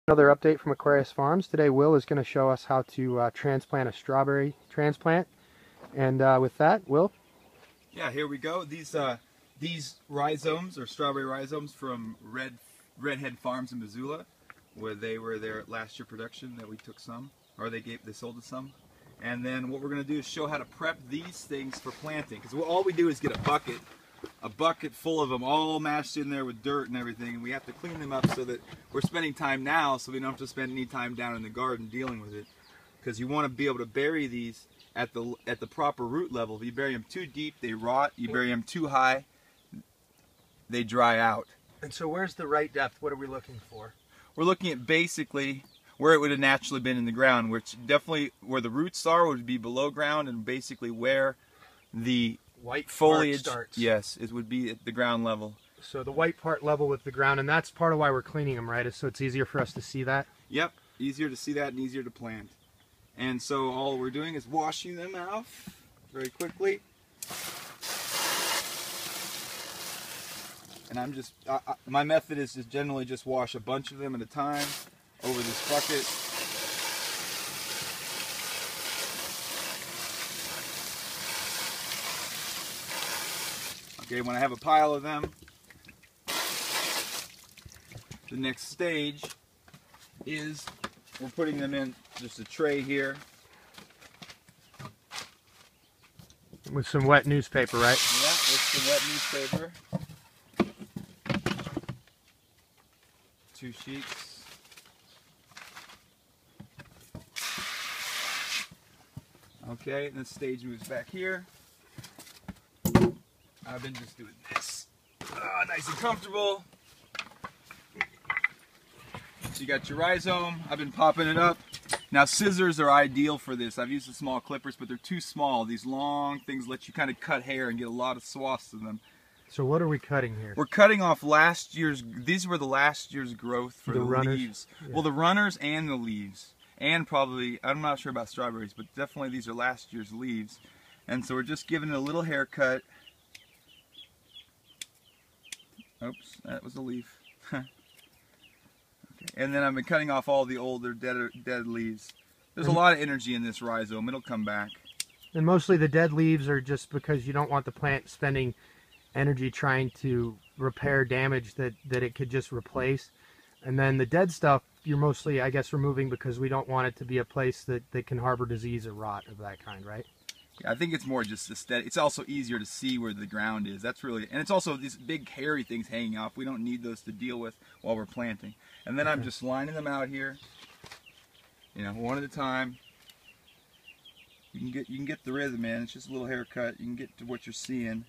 Another update from Aquarius Farms. Today Will is going to show us how to transplant a strawberry transplant. And with that, Will? Yeah, here we go. These rhizomes, or strawberry rhizomes from Redhead Farms in Missoula, where they were there at last year production that we took some, or they sold us some. And then what we're going to do is show how to prep these things for planting. Because all we do is get a bucket full of them all mashed in there with dirt and everything, and we have to clean them up so that we're spending time now so we don't have to spend any time down in the garden dealing with it. Because you want to be able to bury these at the proper root level. If you bury them too deep, they rot. You bury them too high, they dry out. And so where's the right depth? What are we looking for? We're looking at basically where it would have naturally been in the ground, which definitely where the roots are would be below ground, and basically where the white foliage starts. Yes, it would be at the ground level. So the white part level with the ground, and that's part of why we're cleaning them, right? Is so it's easier for us to see that? Yep, easier to see that and easier to plant. And so all we're doing is washing them out very quickly. And I'm just, my method is to generally just wash a bunch of them at a time over this bucket. Okay, when I have a pile of them, the next stage is we're putting them in just a tray here. With some wet newspaper, right? Yeah, with some wet newspaper. 2 sheets. Okay, and this stage moves back here. I've been just doing this. Nice and comfortable. So you got your rhizome. I've been popping it up. Now scissors are ideal for this. I've used the small clippers, but they're too small. These long things let you kind of cut hair and get a lot of swaths of them. So what are we cutting here? We're cutting off last year's, these were the last year's growth for the leaves. Yeah. Well, the runners and the leaves. And probably, I'm not sure about strawberries, but definitely these are last year's leaves. And so we're just giving it a little haircut. Oops, that was a leaf. Okay. And then I've been cutting off all the older dead leaves. There's a lot of energy in this rhizome. It'll come back. And mostly the dead leaves are just because you don't want the plant spending energy trying to repair damage that it could just replace. And then the dead stuff you're mostly, I guess, removing because we don't want it to be a place that can harbor disease or rot of that kind, right? Yeah, I think it's more just aesthetic. It's also easier to see where the ground is. That's really, and it's also these big hairy things hanging off. We don't need those to deal with while we're planting. And then I'm just lining them out here, you know, one at a time. You can get the rhythm in. It's just a little haircut. You can get to what you're seeing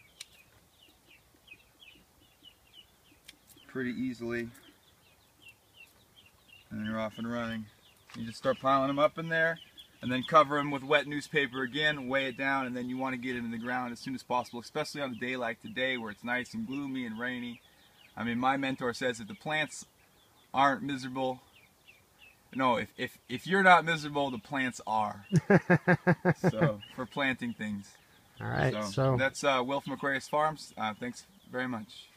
pretty easily, and then you're off and running. You just start piling them up in there, and then cover them with wet newspaper again, weigh it down, and then you want to get it in the ground as soon as possible, especially on a day like today where it's nice and gloomy and rainy. I mean, my mentor says if the plants aren't miserable, no, if you're not miserable, the plants are. So, for planting things. All right. So that's Will from Aquarius Farms. Thanks very much.